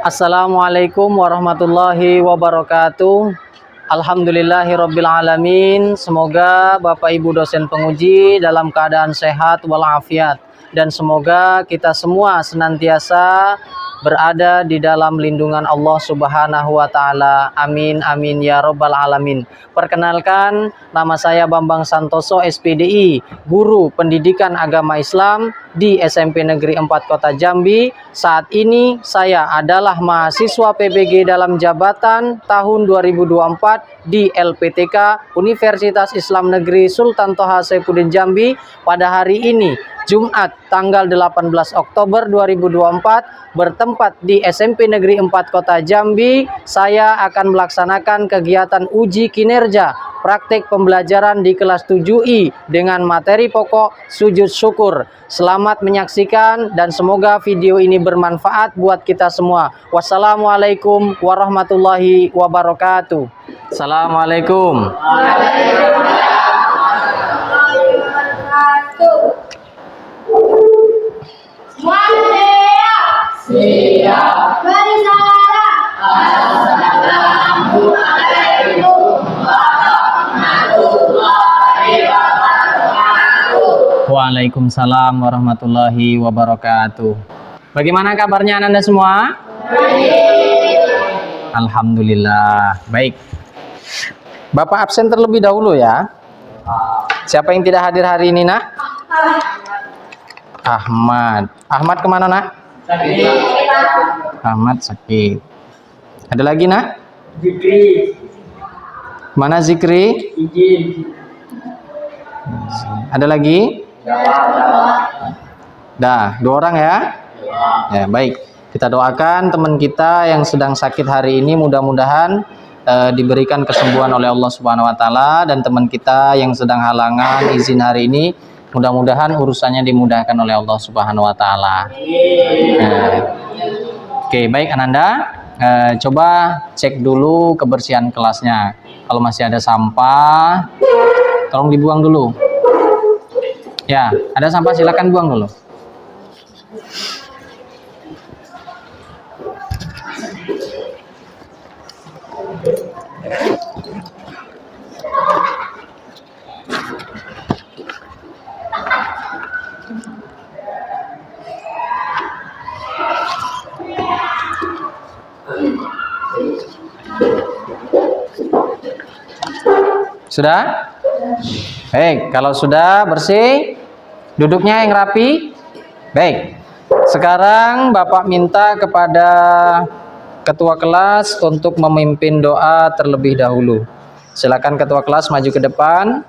Assalamualaikum warahmatullahi wabarakatuh. Alhamdulillahirabbil alamin. Semoga Bapak Ibu dosen penguji dalam keadaan sehat walafiat, dan semoga kita semua senantiasa berada di dalam lindungan Allah Subhanahu wa taala. Amin amin ya rabbal alamin. Perkenalkan, nama saya Bambang Santoso SPDI, guru pendidikan agama Islam di SMP Negeri 4 Kota Jambi. Saat ini saya adalah mahasiswa PBG dalam jabatan tahun 2024 di LPTK Universitas Islam Negeri Sultan Toha Saifuddin Jambi. Pada hari ini Jumat tanggal 18 Oktober 2024 bertempat di SMP Negeri 4 Kota Jambi, saya akan melaksanakan kegiatan uji kinerja praktik pembelajaran di kelas 7I dengan materi pokok sujud syukur. Selamat menyaksikan dan semoga video ini bermanfaat buat kita semua. Wassalamualaikum warahmatullahi wabarakatuh. Assalamualaikum. Siap. Bersalah. Assalamualaikum warahmatullahi wabarakatuh. Waalaikumsalam warahmatullahi wabarakatuh. Bagaimana kabarnya Anda semua? Baik. Alhamdulillah. Baik. Bapak absen terlebih dahulu ya. Siapa yang tidak hadir hari ini, Nak? Ahmad. Ahmad kemana, Nak? Sakit. Ahmad sakit. Ada lagi, Nak? Zikri. Mana Zikri? Izin. Ada lagi? Dah, 2 orang ya? Ya, baik. Kita doakan teman kita yang sedang sakit hari ini, mudah-mudahan diberikan kesembuhan oleh Allah Subhanahu wa taala, dan teman kita yang sedang halangan izin hari ini, mudah-mudahan urusannya dimudahkan oleh Allah Subhanahu wa taala. Oke, baik Ananda, coba cek dulu kebersihan kelasnya. Kalau masih ada sampah, tolong dibuang dulu. Ya, ada sampah silakan buang dulu. Sudah? Baik, kalau sudah bersih, duduknya yang rapi. Baik, sekarang Bapak minta kepada ketua kelas untuk memimpin doa terlebih dahulu. Silakan ketua kelas maju ke depan.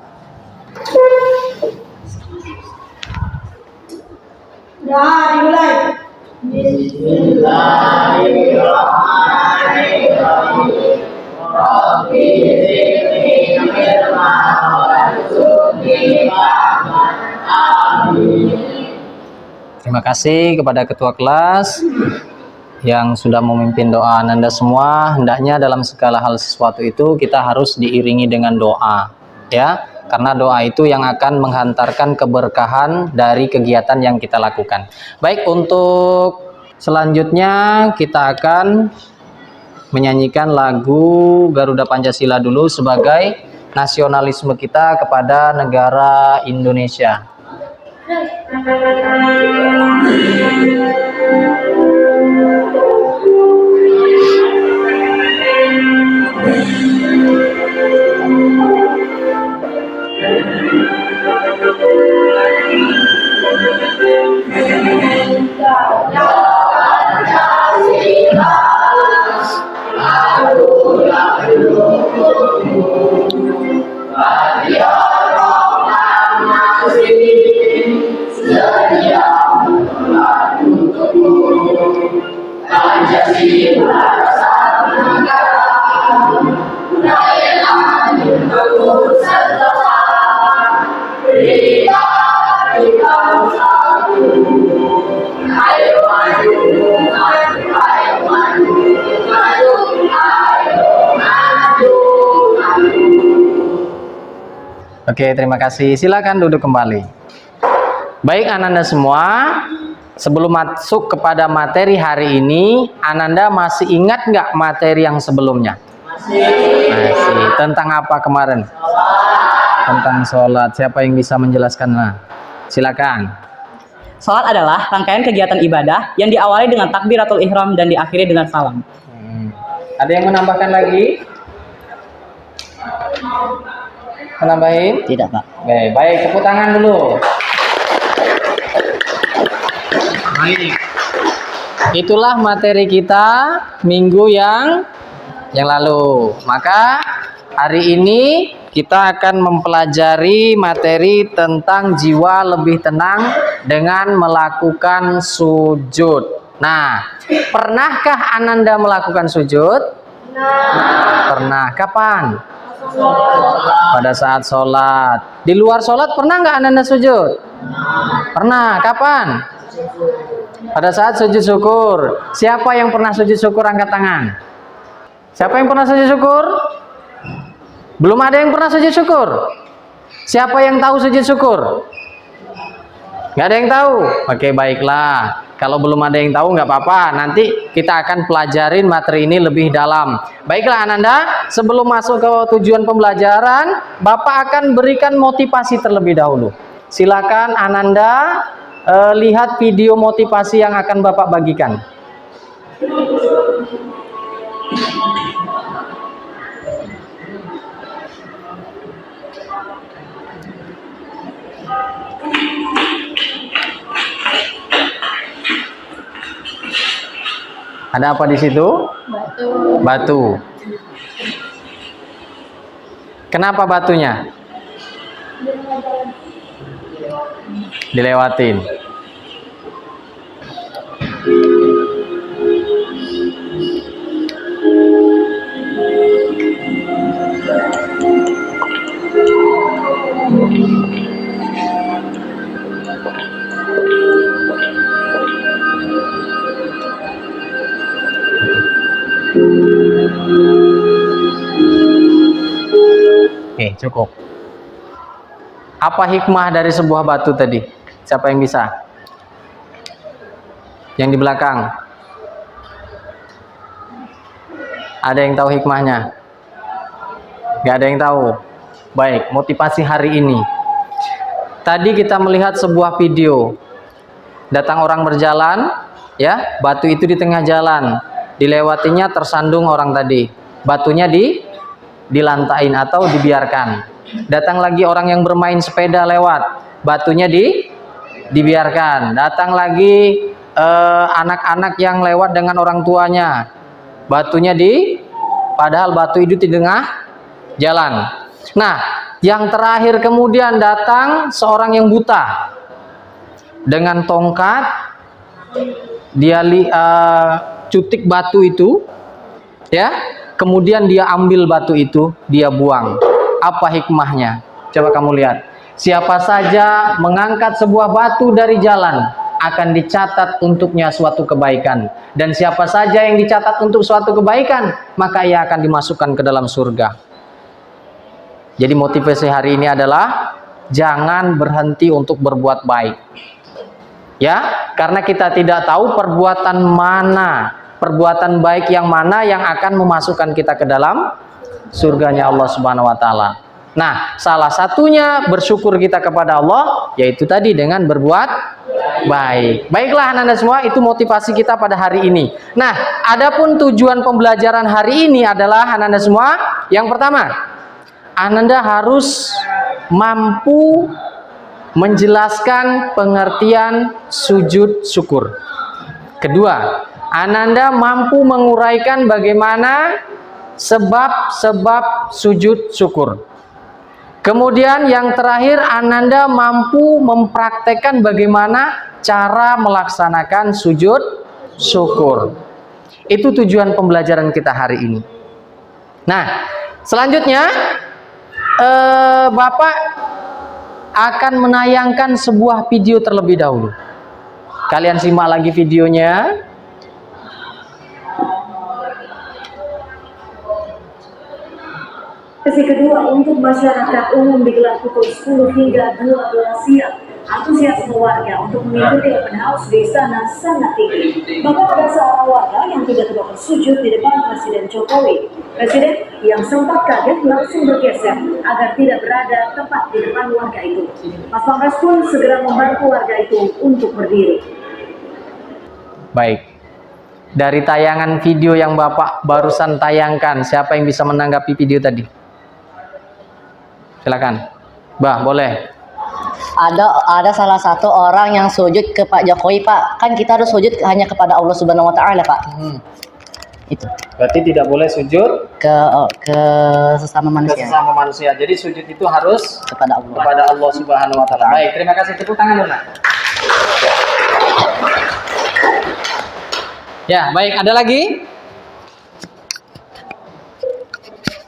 Dimulai. Bismillahirrahmanirrahim. Rabbi zidni ilma warzuqni fahman. Amin. Terima kasih kepada ketua kelas yang sudah memimpin doa Anda semua. Hendaknya dalam segala hal sesuatu itu kita harus diiringi dengan doa, ya, karena doa itu yang akan menghantarkan keberkahan dari kegiatan yang kita lakukan. Baik, untuk selanjutnya kita akan menyanyikan lagu Garuda Pancasila dulu sebagai nasionalisme kita kepada negara Indonesia. Oke, terima kasih. Silakan duduk kembali. Baik, anak-anak semua, Sebelum masuk kepada materi hari ini, Ananda masih ingat nggak materi yang sebelumnya? Masih. Tentang apa kemarin? Tentang sholat. Siapa yang bisa menjelaskan? Nah, silakan. Salat adalah rangkaian kegiatan ibadah yang diawali dengan takbiratul ihram dan diakhiri dengan salam. Ada yang menambahkan lagi? Menambahin? Tidak, Pak. Oke, baik, tepuk tangan dulu. Baik. Itulah materi kita minggu yang lalu. Maka hari ini kita akan mempelajari materi tentang jiwa lebih tenang dengan melakukan sujud. Nah, pernahkah Ananda melakukan sujud? Pernah. Kapan? Pada saat sholat. Di luar sholat pernah nggak Ananda sujud? Pernah. Kapan? Pada saat sujud syukur. Siapa yang pernah sujud syukur angkat tangan? Siapa yang pernah sujud syukur? Belum ada yang pernah sujud syukur. Siapa yang tahu sujud syukur? Nggak ada yang tahu. Oke, baiklah. Kalau belum ada yang tahu nggak apa-apa. Nanti kita akan pelajarin materi ini lebih dalam. Baiklah Ananda, sebelum masuk ke tujuan pembelajaran, Bapak akan berikan motivasi terlebih dahulu. Silakan Ananda lihat video motivasi yang akan Bapak bagikan. Ada apa di situ? Batu. Kenapa batunya? Dilewatin. Oke, cukup. Apa hikmah dari sebuah batu tadi? Siapa yang bisa? Yang di belakang. Ada yang tahu hikmahnya? Gak ada yang tahu. Baik, motivasi hari ini. Tadi kita melihat sebuah video. Datang orang berjalan, ya, batu itu di tengah jalan. Dilewatinya tersandung orang tadi. Batunya dilantain atau dibiarkan. Datang lagi orang yang bermain sepeda lewat, batunya dibiarkan. Datang lagi anak-anak yang lewat dengan orang tuanya, batunya padahal batu itu di tengah jalan. Nah, yang terakhir kemudian datang seorang yang buta dengan tongkat, dia cutik batu itu, ya. Kemudian dia ambil batu itu, dia buang. Apa hikmahnya? Coba kamu lihat. Siapa saja mengangkat sebuah batu dari jalan akan dicatat untuknya suatu kebaikan. Dan siapa saja yang dicatat untuk suatu kebaikan, maka ia akan dimasukkan ke dalam surga. Jadi motivasi hari ini adalah jangan berhenti untuk berbuat baik. Ya, karena kita tidak tahu perbuatan baik yang mana yang akan memasukkan kita ke dalam surganya Allah Subhanahu wa taala. Nah, salah satunya bersyukur kita kepada Allah, yaitu tadi dengan berbuat baik. Baiklah Anda semua, itu motivasi kita pada hari ini. Nah, adapun tujuan pembelajaran hari ini adalah Anda semua, yang pertama, Anda harus mampu menjelaskan pengertian sujud syukur. Kedua, Ananda mampu menguraikan bagaimana sebab-sebab sujud syukur. Kemudian yang terakhir, Ananda mampu mempraktekkan bagaimana cara melaksanakan sujud syukur. Itu tujuan pembelajaran kita hari ini. Nah, selanjutnya Bapak akan menayangkan sebuah video terlebih dahulu. Kalian simak lagi videonya. Sesi kedua untuk masyarakat umum digelar pukul 10 hingga 12 siang. Antusiasme warga untuk mengikuti open house di sana sangat tinggi. Bahkan ada seorang warga yang tiba-tiba bersujud di depan Presiden Jokowi. Presiden yang sempat kaget langsung bergeser agar tidak berada tepat di depan warga itu. Mas Pamres pun segera membantu warga itu untuk berdiri. Baik. Dari tayangan video yang Bapak barusan tayangkan, siapa yang bisa menanggapi video tadi? Silakan. Bah, boleh. Ada salah satu orang yang sujud ke Pak Jokowi, Pak. Kan kita harus sujud hanya kepada Allah Subhanahu wa taala, Pak. Itu. Berarti tidak boleh sujud Ke sesama ke manusia. sesama manusia. Jadi sujud itu harus Kepada Allah. kepada Allah Subhanahu wa taala. Baik, terima kasih. Tepuk tangan dulu, Nak. Ya, baik. Ada lagi?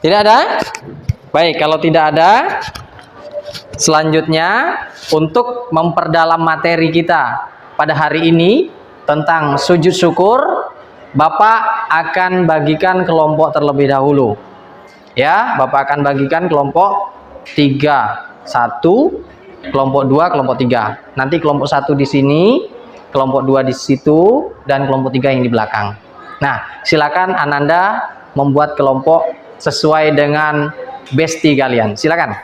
Tidak ada? Baik, kalau tidak ada, selanjutnya untuk memperdalam materi kita pada hari ini tentang sujud syukur, Bapak akan bagikan kelompok terlebih dahulu. Ya, Bapak akan bagikan kelompok 3. 1, kelompok 2, kelompok 3. Nanti kelompok 1 di sini, kelompok 2 di situ, dan kelompok 3 yang di belakang. Nah, silakan Ananda membuat kelompok sesuai dengan bestie kalian. Silakan.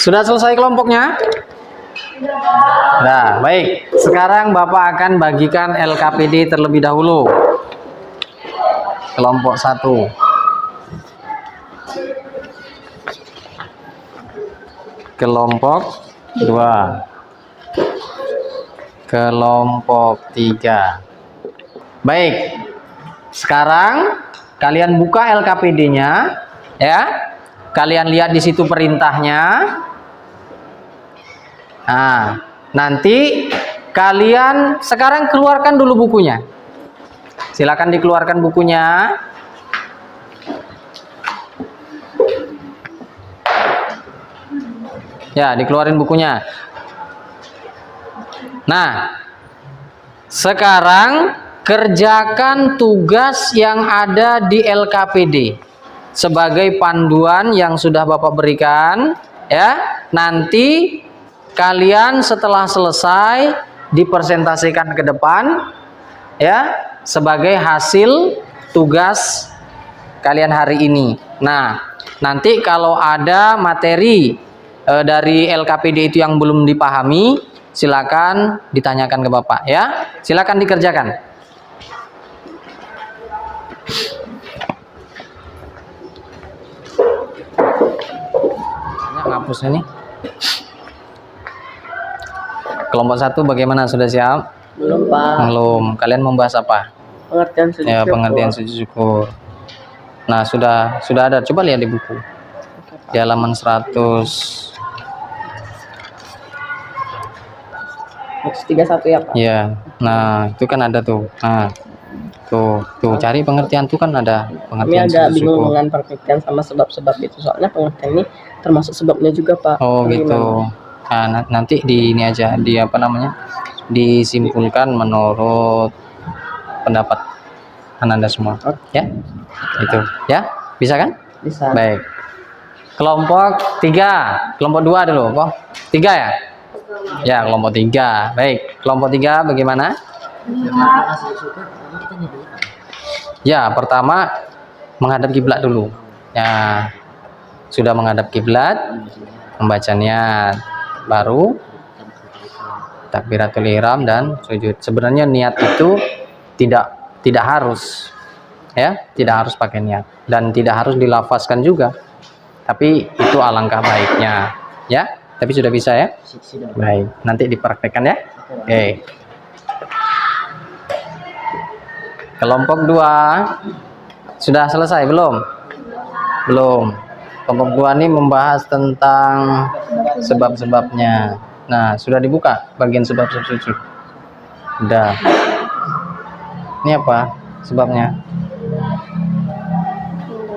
Sudah selesai kelompoknya? Nah, baik. Sekarang Bapak akan bagikan LKPD terlebih dahulu. Kelompok 1. Kelompok 2. Kelompok 3. Baik. Sekarang kalian buka LKPD-nya, ya. Kalian lihat di situ perintahnya. Nah, nanti kalian sekarang keluarkan dulu bukunya. Silakan dikeluarkan bukunya. Ya, dikeluarin bukunya. Nah, sekarang kerjakan tugas yang ada di LKPD sebagai panduan yang sudah Bapak berikan, ya. Nanti kalian setelah selesai dipresentasikan ke depan, ya, sebagai hasil tugas kalian hari ini. Nah, nanti kalau ada materi dari LKPD itu yang belum dipahami, silakan ditanyakan ke Bapak, ya. Silakan dikerjakan. Ngapus ini. Kelompok 1 bagaimana, sudah siap? Belum, Pak. Belum. Kalian membahas apa? Pengertian sujud Ya, syukur. pengertian sujud syukur. Nah, sudah ada. Coba lihat di buku. Di halaman 100. 31 ya, Pak. Ya. Nah, itu kan ada tuh. Nah, tuh cari pengertian tuh kan ada Kami pengertian agak sujud bingung syukur. dengan pengertian sama sebab-sebab itu. Soalnya pengertian ini termasuk sebabnya juga, Pak. Oh, Gimana? gitu. Nah, nanti di ini aja, di apa namanya? Disimpulkan menurut pendapat Ananda semua. Ya. Itu, ya. Bisa kan? Bisa. Baik. Kelompok 3, kelompok 2 dulu, kok. 3 ya? Ya, kelompok 3. Baik, kelompok 3 bagaimana? Ya, pertama menghadap kiblat dulu. Ya, sudah menghadap kiblat, membaca niat, baru takbiratul ihram dan sujud. Sebenarnya niat itu tidak harus, ya, tidak harus pakai niat dan tidak harus dilafazkan juga. Tapi itu alangkah baiknya, ya. Tapi sudah bisa ya? Baik, nanti dipraktekkan ya. Oke. Kelompok 2 sudah selesai belum? Belum. Kelompok 2 ini membahas tentang sebab-sebabnya. Nah, sudah dibuka bagian sebab-sebab sujud. Sudah. Ini apa sebabnya?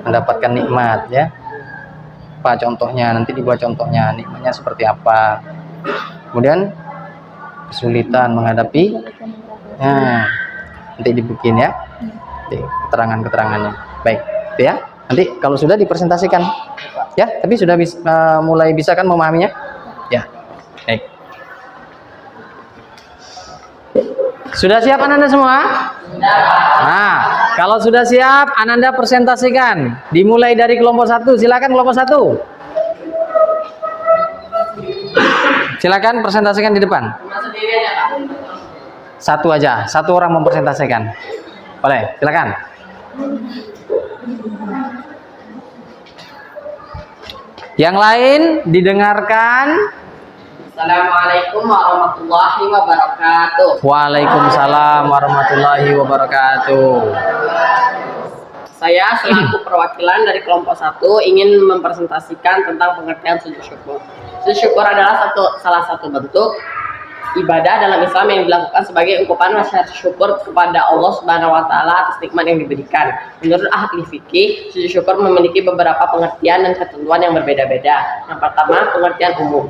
Mendapatkan nikmat ya. Apa contohnya? Nanti dibuat contohnya, nikmatnya seperti apa. Kemudian kesulitan menghadapi, nah, nanti dibikin ya, nanti keterangan-keterangannya. Baik, itu ya. Nanti kalau sudah dipresentasikan, ya. Tapi sudah mulai bisa kan memahaminya? Ya, baik. Sudah siap Ananda semua? Nah, kalau sudah siap, Ananda presentasikan. Dimulai dari kelompok 1. Silakan kelompok 1. Silakan presentasikan di depan. Satu aja, satu orang mempresentasikan. Boleh, silakan. Yang lain didengarkan. Assalamualaikum warahmatullahi wabarakatuh. Waalaikumsalam warahmatullahi wabarakatuh. Saya selaku perwakilan dari kelompok 1 ingin mempresentasikan tentang pengertian sujud syukur. Sujud syukur adalah salah satu bentuk ibadah dalam Islam yang dilakukan sebagai ungkapan rasa syukur kepada Allah Subhanahu wa taala atas nikmat yang diberikan. Menurut ahli fikih, sujud syukur memiliki beberapa pengertian dan ketentuan yang berbeda-beda. Yang pertama, pengertian umum.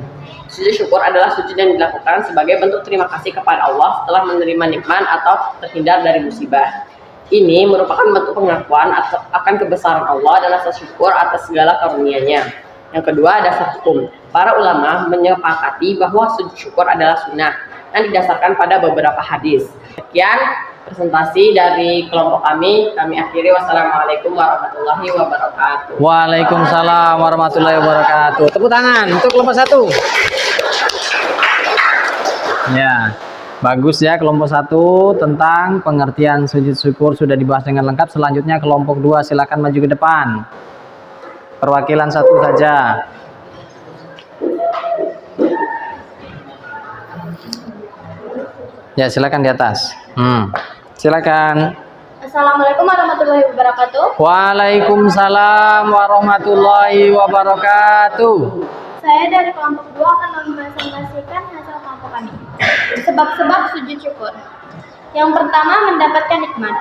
Sujud syukur adalah sujud yang dilakukan sebagai bentuk terima kasih kepada Allah setelah menerima nikmat atau terhindar dari musibah. Ini merupakan bentuk pengakuan akan kebesaran Allah dan rasa syukur atas segala karunia-Nya. Yang kedua, dasar hukum. Para ulama menyepakati bahwa sujud syukur adalah sunnah yang didasarkan pada beberapa hadis. Sekian presentasi dari kelompok kami. Kami akhiri. Wassalamualaikum warahmatullahi wabarakatuh. Waalaikumsalam warahmatullahi wabarakatuh. Tepuk tangan untuk kelompok 1. Ya, bagus ya kelompok 1 tentang pengertian sujud syukur sudah dibahas dengan lengkap. Selanjutnya kelompok 2 silakan maju ke depan. Perwakilan 1 saja. Ya, silakan di atas. Silakan. Assalamualaikum warahmatullahi wabarakatuh. Waalaikumsalam warahmatullahi wabarakatuh. Saya dari kelompok 2 akan mempresentasikan hasil kelompok kami. Sebab-sebab sujud syukur. Yang pertama, mendapatkan nikmat.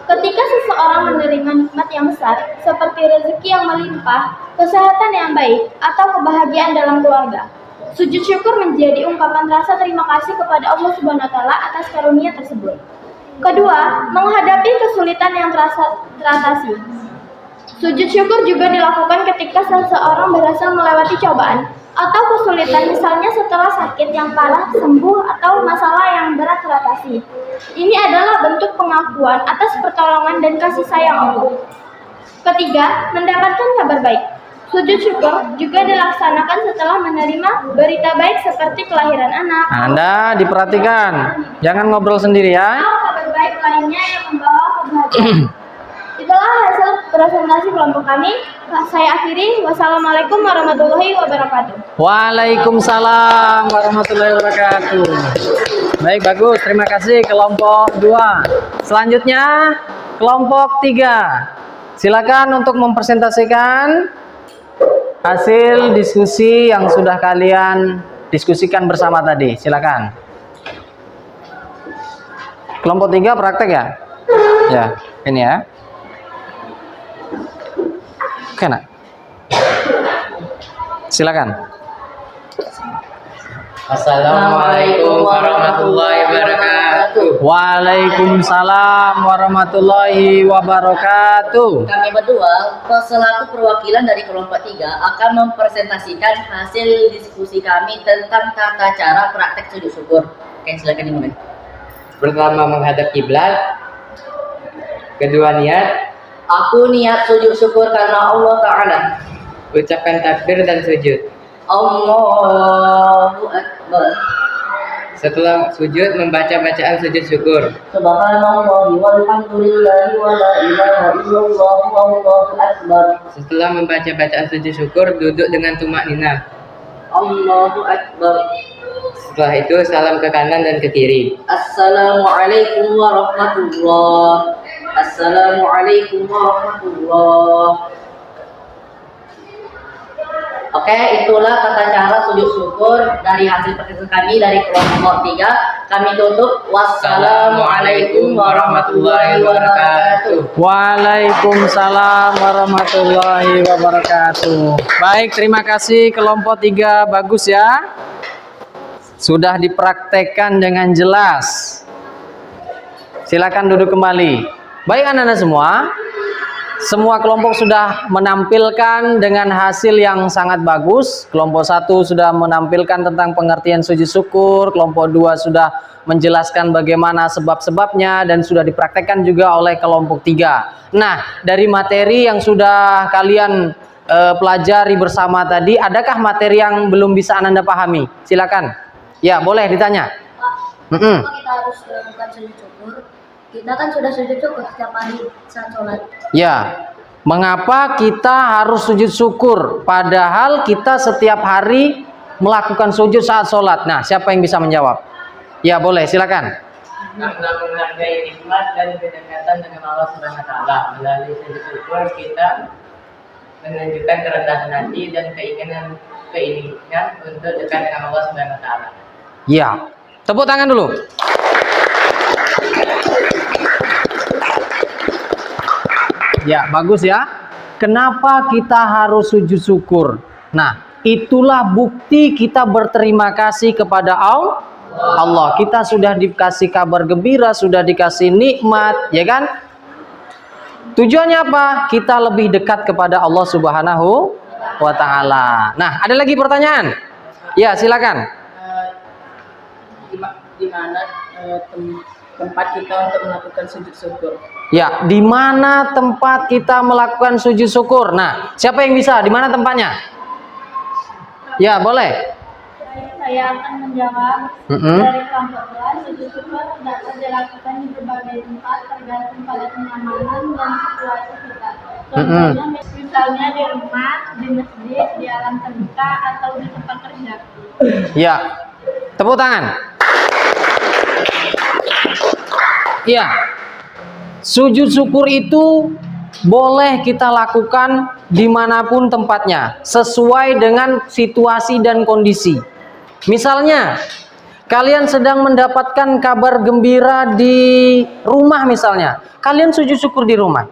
Ketika seseorang menerima nikmat yang besar, seperti rezeki yang melimpah, kesehatan yang baik, atau kebahagiaan dalam keluarga, sujud syukur menjadi ungkapan rasa terima kasih kepada Allah Subhanahu wa taala atas karunia tersebut. Kedua, menghadapi kesulitan yang teratasi. Sujud syukur juga dilakukan ketika seseorang berhasil melewati cobaan atau kesulitan, misalnya setelah sakit yang parah sembuh atau masalah yang berat teratasi. Ini adalah bentuk pengakuan atas pertolongan dan kasih sayang Allah. Ketiga, mendapatkan kabar baik. Sujud syukur juga dilaksanakan setelah menerima berita baik seperti kelahiran anak. Anda diperhatikan, jangan ngobrol sendiri ya. Atau kabar baik lainnya yang membawa kebahagiaan. Itulah hasil presentasi kelompok kami. Saya akhiri. Wassalamualaikum warahmatullahi wabarakatuh. Waalaikumsalam warahmatullahi wabarakatuh. Baik, bagus. Terima kasih kelompok 2. Selanjutnya kelompok 3. Silakan untuk mempresentasikan hasil diskusi yang sudah kalian diskusikan bersama tadi. Silakan. Kelompok 3 praktek ya? Ya, ini ya. Oke, nak. Silakan. Assalamualaikum warahmatullahi wabarakatuh. Waalaikumsalam warahmatullahi wabarakatuh. Kami berdua, selaku perwakilan dari kelompok 3, akan mempresentasikan hasil diskusi kami tentang tata cara praktek sujud syukur. Oke, silakan dimulai. Pertama, menghadap kiblat. Kedua, niat. Aku niat sujud syukur karena Allah Ta'ala. Ucapkan takbir dan sujud. Allahu Akbar. Setelah sujud, membaca bacaan sujud syukur. Subhanallah walhamdulillah wa la ilaha illallah wallahu akbar. Setelah membaca bacaan sujud syukur, duduk dengan tumak ninah. Allahu Akbar. Setelah itu, salam ke kanan dan ke kiri. Assalamualaikum warahmatullah. Assalamualaikum warahmatullah. Oke, itulah tata cara sujud syukur dari hasil presentasi kami dari kelompok 3. Kami tutup. Wassalamualaikum warahmatullahi wabarakatuh. Waalaikumsalam warahmatullahi wabarakatuh. Baik, terima kasih kelompok 3, bagus ya. Sudah dipraktekkan dengan jelas. Silakan duduk kembali. Baik anak-anak semua kelompok sudah menampilkan dengan hasil yang sangat bagus. Kelompok 1 sudah menampilkan tentang pengertian sujud syukur, kelompok 2 sudah menjelaskan bagaimana sebab-sebabnya dan sudah dipraktekkan juga oleh kelompok 3. Nah, dari materi yang sudah kalian pelajari bersama tadi, adakah materi yang belum bisa Anda pahami? Silakan. Ya, boleh ditanya. Kenapa kita harus melakukan sujud syukur? Kita kan sudah sujud syukur setiap hari saat sholat. Ya, mengapa kita harus sujud syukur padahal kita setiap hari melakukan sujud saat sholat? Nah, siapa yang bisa menjawab? Ya, boleh, silakan. Karena menghargai nikmat dan kedekatan dengan Allah Subhanahu wa taala. Melalui sujud syukur kita menunjukkan kerendahan hati dan keinginan untuk dekat dengan Allah Subhanahu wa taala. Ya. Tepuk tangan dulu. Ya, bagus ya. Kenapa kita harus sujud syukur? Nah, itulah bukti kita berterima kasih kepada Allah. Kita sudah dikasih kabar gembira, sudah dikasih nikmat, ya kan? Tujuannya apa? Kita lebih dekat kepada Allah Subhanahu wa taala. Nah, ada lagi pertanyaan? Ya, silakan. Di mana tempat kita untuk melakukan sujud syukur? Ya, di mana tempat kita melakukan sujud syukur? Nah, siapa yang bisa? Di mana tempatnya? Ya, boleh. Saya akan menjawab. Dari kelompok 2, sujud syukur dapat dilakukan di berbagai tempat tergantung pada kenyamanan dan situasi kita. Contohnya misalnya di rumah, di masjid, di alam terbuka, atau di tempat kerja. Ya, tepuk tangan. Ya, sujud syukur itu boleh kita lakukan dimanapun tempatnya, sesuai dengan situasi dan kondisi. Misalnya, kalian sedang mendapatkan kabar gembira di rumah misalnya, kalian sujud syukur di rumah.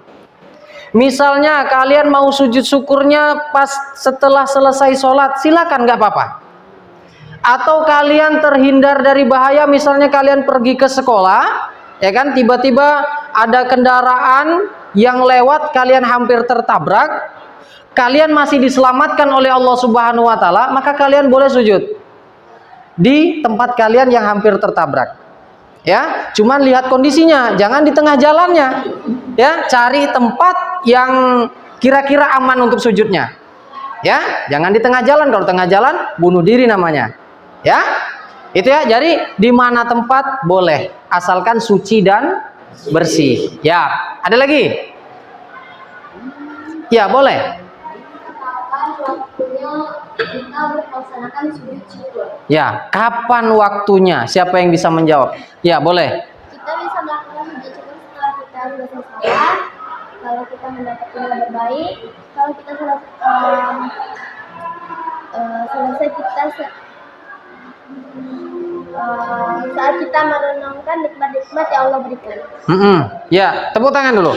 Misalnya, kalian mau sujud syukurnya pas setelah selesai sholat, silakan, nggak apa-apa. Atau kalian terhindar dari bahaya, misalnya kalian pergi ke sekolah, ya kan, tiba-tiba ada kendaraan yang lewat, kalian hampir tertabrak, kalian masih diselamatkan oleh Allah Subhanahu wa taala, maka kalian boleh sujud di tempat kalian yang hampir tertabrak. Ya, cuman lihat kondisinya, jangan di tengah jalannya. Ya, cari tempat yang kira-kira aman untuk sujudnya. Ya, jangan di tengah jalan. Kalau tengah jalan, bunuh diri namanya. Ya, itu ya. Jadi di mana tempat boleh, asalkan suci dan bersih. Ya, ada lagi? Ya, boleh. Kapan waktunya kita melaksanakan sujud syukur? Ya, kapan waktunya? Siapa yang bisa menjawab? Ya, boleh. Kita bisa melakukan sujud syukur setelah kita selesai sholat, kalau kita mendapatkan kabar baik, kalau kita selesai kita saat kita merenungkan nikmat-nikmat yang Allah berikan. Ya, tepuk tangan dulu.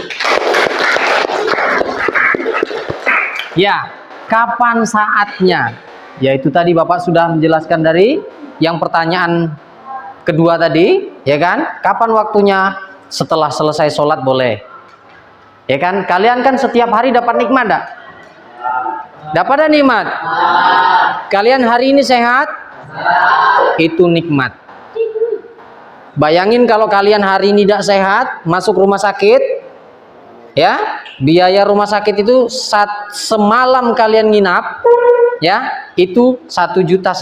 Ya, kapan saatnya? Ya, itu tadi Bapak sudah menjelaskan dari yang pertanyaan kedua tadi, ya kan? Kapan waktunya? Setelah selesai sholat boleh. Ya kan? Kalian kan setiap hari dapat nikmat enggak? Dapat ada nikmat? Kalian hari ini sehat? Itu nikmat. Bayangin kalau kalian hari ini tidak sehat, masuk rumah sakit, ya, biaya rumah sakit itu semalam kalian nginap, ya, itu 1,5 juta.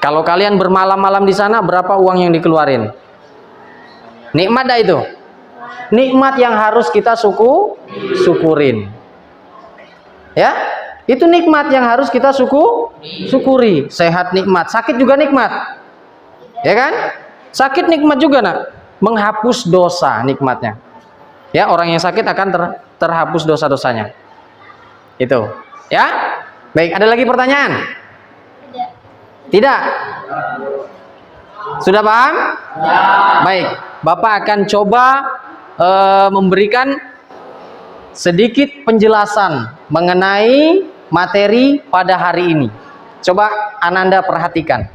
Kalau kalian bermalam-malam di sana, berapa uang yang dikeluarin? Nikmat dah itu. Nikmat yang harus kita syukurin. Ya, itu nikmat yang harus kita syukuri. Sehat nikmat, sakit juga nikmat. Ya kan? Sakit nikmat juga, nak. Menghapus dosa nikmatnya. Ya, orang yang sakit akan terhapus dosa-dosanya. Itu. Ya? Baik, ada lagi pertanyaan? Tidak. Tidak. Sudah paham? Ya. Baik, Bapak akan coba memberikan sedikit penjelasan mengenai materi pada hari ini. Coba Ananda perhatikan.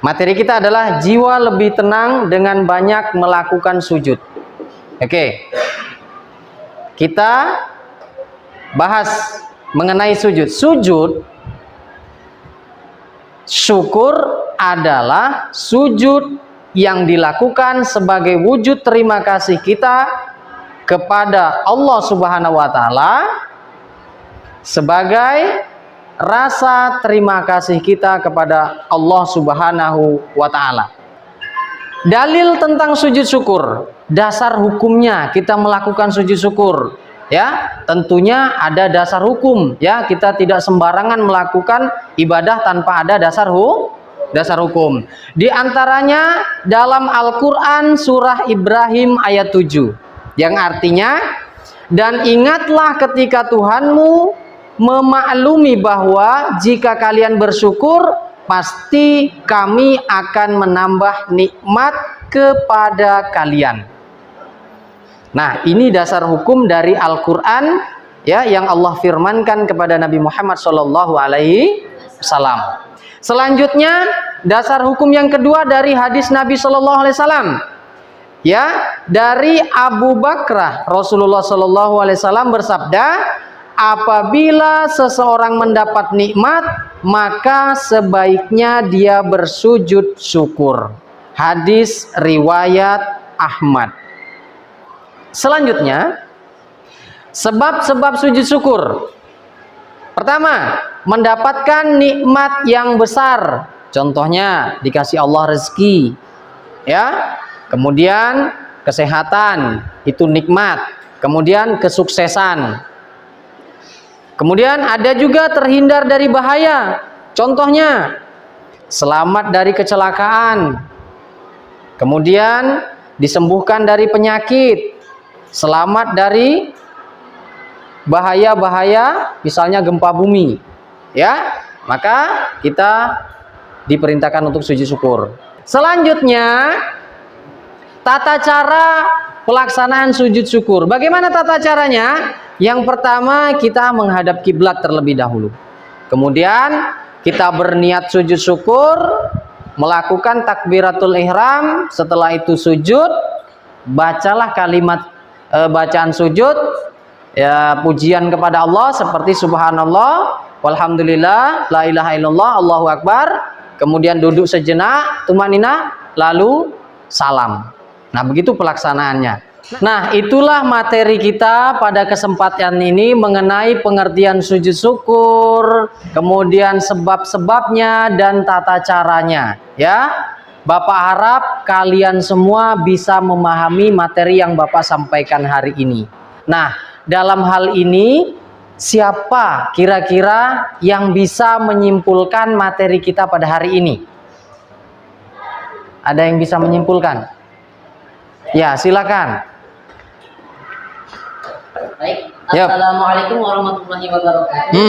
Materi kita adalah jiwa lebih tenang dengan banyak melakukan sujud. Oke. Kita bahas mengenai sujud. Sujud syukur adalah sujud yang dilakukan sebagai wujud terima kasih kita kepada Allah Subhanahu wa taala, sebagai rasa terima kasih kita kepada Allah Subhanahu wa taala. Dalil tentang sujud syukur, dasar hukumnya kita melakukan sujud syukur, ya, tentunya ada dasar hukum, ya, kita tidak sembarangan melakukan ibadah tanpa ada dasar hukum. Di antaranya dalam Al-Qur'an surah Ibrahim ayat 7 yang artinya, dan ingatlah ketika Tuhanmu memaklumi bahwa jika kalian bersyukur pasti kami akan menambah nikmat kepada kalian. Nah, ini dasar hukum dari Al-Qur'an, ya, yang Allah firmankan kepada Nabi Muhammad SAW. Selanjutnya, dasar hukum yang kedua dari hadis Nabi SAW, ya, dari Abu Bakrah, Rasulullah SAW bersabda, apabila seseorang mendapat nikmat, maka sebaiknya dia bersujud syukur. Hadis riwayat Ahmad. Selanjutnya, sebab-sebab sujud syukur. Pertama, mendapatkan nikmat yang besar. Contohnya, dikasih Allah rezeki, ya. Kemudian kesehatan, itu nikmat. Kemudian kesuksesan. Kemudian ada juga terhindar dari bahaya. Contohnya, selamat dari kecelakaan. Kemudian disembuhkan dari penyakit. Selamat dari bahaya-bahaya, misalnya gempa bumi, ya, maka kita diperintahkan untuk sujud syukur. Selanjutnya, tata cara pelaksanaan sujud syukur. Bagaimana tata caranya? Yang pertama, kita menghadap kiblat terlebih dahulu. Kemudian kita berniat sujud syukur, melakukan takbiratul ihram. Setelah itu sujud, bacalah kalimat bacaan sujud, ya, pujian kepada Allah seperti subhanallah, walhamdulillah, la ilaha illallah, Allahu akbar. Kemudian duduk sejenak, tumanina, lalu salam. Nah, begitu pelaksanaannya. Nah, itulah materi kita pada kesempatan ini mengenai pengertian sujud syukur, kemudian sebab-sebabnya dan tata caranya, ya. Bapak harap kalian semua bisa memahami materi yang Bapak sampaikan hari ini. Nah, dalam hal ini siapa kira-kira yang bisa menyimpulkan materi kita pada hari ini? Ada yang bisa menyimpulkan? Ya, silakan. Baik, Assalamualaikum warahmatullahi wabarakatuh.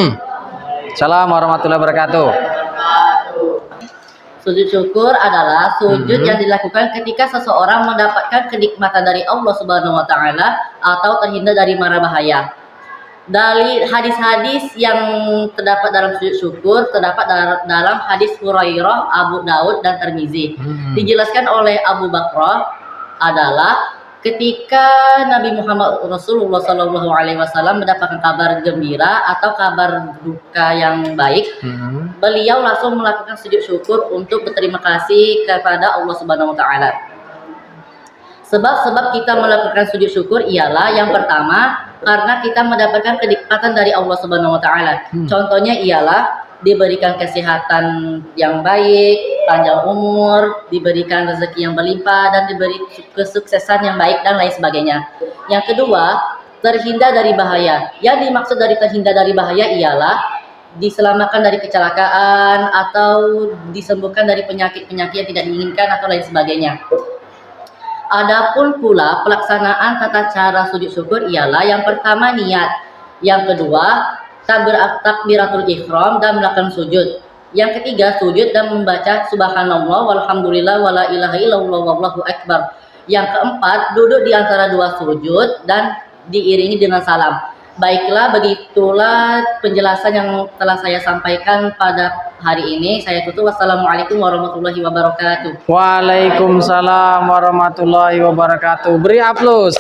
Assalamualaikum warahmatullahi wabarakatuh. Sujud syukur adalah sujud yang dilakukan ketika seseorang mendapatkan kenikmatan dari Allah Subhanahu wa taala atau terhindar dari mara bahaya. Dari hadis-hadis yang terdapat dalam sujud syukur terdapat dalam hadis Hurairah, Abu Daud dan Tirmizi. Dijelaskan oleh Abu Bakrah adalah ketika Nabi Muhammad Rasulullah SAW mendapatkan kabar gembira atau kabar duka yang baik, beliau langsung melakukan sujud syukur untuk berterima kasih kepada Allah Subhanahu wa taala. Sebab-sebab kita melakukan sujud syukur ialah yang pertama, karena kita mendapatkan kenikmatan dari Allah Subhanahu wa taala. Contohnya ialah diberikan kesehatan yang baik, panjang umur, diberikan rezeki yang berlimpah, dan diberi kesuksesan yang baik dan lain sebagainya. Yang kedua, terhindar dari bahaya. Yang dimaksud dari terhindar dari bahaya ialah diselamatkan dari kecelakaan atau disembuhkan dari penyakit-penyakit yang tidak diinginkan atau lain sebagainya. Adapun pula pelaksanaan tata cara sujud syukur ialah yang pertama niat, yang kedua takbiratul ihram dan melakukan sujud. Yang ketiga, sujud dan membaca subhanallah walhamdulillah wala ilaha illallah wallahu akbar. Yang keempat, duduk di antara dua sujud dan diiringi dengan salam. Baiklah, begitulah penjelasan yang telah saya sampaikan pada hari ini. Saya tutup. Wassalamualaikum warahmatullahi wabarakatuh. Waalaikumsalam warahmatullahi wabarakatuh. Beri aplaus.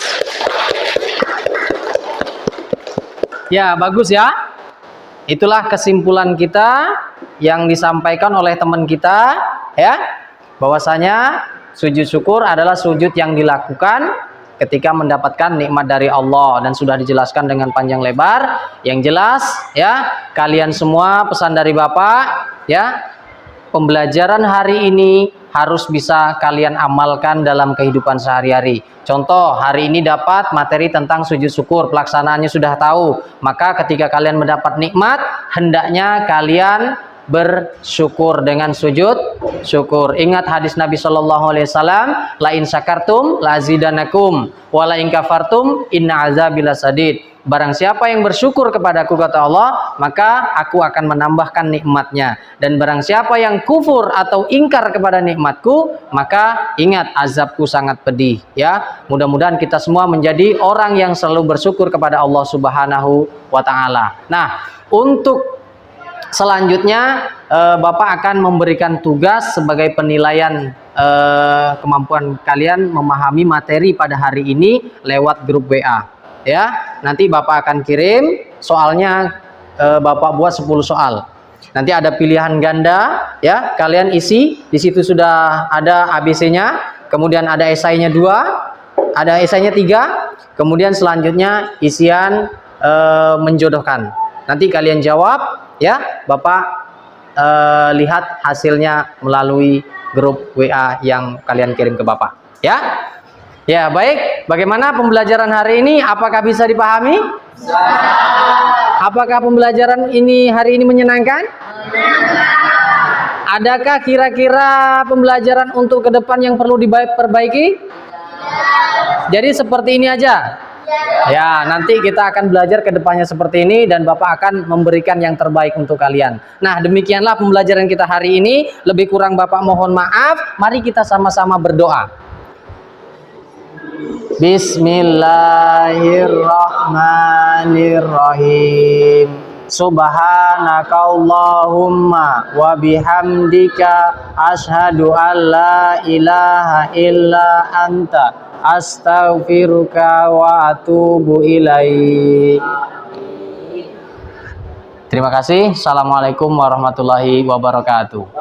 Ya, bagus ya. Itulah kesimpulan kita yang disampaikan oleh teman kita, ya. Bahwasanya sujud syukur adalah sujud yang dilakukan ketika mendapatkan nikmat dari Allah, dan sudah dijelaskan dengan panjang lebar. Yang jelas, ya, kalian semua, pesan dari Bapak, ya, pembelajaran hari ini harus bisa kalian amalkan dalam kehidupan sehari-hari. Contoh, hari ini dapat materi tentang sujud syukur, pelaksanaannya sudah tahu. Maka ketika kalian mendapat nikmat, hendaknya kalian bersyukur dengan sujud syukur. Ingat hadis Nabi Shallallahu Alaihi Wasallam, la in syakartum la azidanakum, wa la in kafartum inna azabi lasadid. Barang siapa yang bersyukur kepadaku, kata Allah, maka aku akan menambahkan nikmatnya. Dan barang siapa yang kufur atau ingkar kepada nikmatku, maka ingat, azabku sangat pedih. Ya, mudah-mudahan kita semua menjadi orang yang selalu bersyukur kepada Allah Subhanahu wa Ta'ala. Nah, untuk selanjutnya Bapak akan memberikan tugas sebagai penilaian kemampuan kalian memahami materi pada hari ini lewat grup WA. Ya, nanti Bapak akan kirim soalnya, Bapak buat 10 soal. Nanti ada pilihan ganda, ya, kalian isi. Di situ sudah ada ABC-nya, kemudian ada esainya 2, ada esainya 3, kemudian selanjutnya isian menjodohkan. Nanti kalian jawab, ya. Bapak lihat hasilnya melalui grup WA yang kalian kirim ke Bapak, ya. Ya, baik. Bagaimana pembelajaran hari ini? Apakah bisa dipahami? Bisa. Apakah pembelajaran ini hari ini menyenangkan? Adakah kira-kira pembelajaran untuk ke depan yang perlu diperbaiki? Jadi seperti ini aja? Ya, nanti kita akan belajar ke depannya seperti ini, dan Bapak akan memberikan yang terbaik untuk kalian. Nah, demikianlah pembelajaran kita hari ini. Lebih kurang Bapak mohon maaf. Mari kita sama-sama berdoa. Bismillahirrahmanirrahim. Subhanakallahumma wa bihamdika asyhadu an la ilaha illa anta astaghfiruka wa atubu ilaik. Terima kasih. Assalamualaikum warahmatullahi wabarakatuh.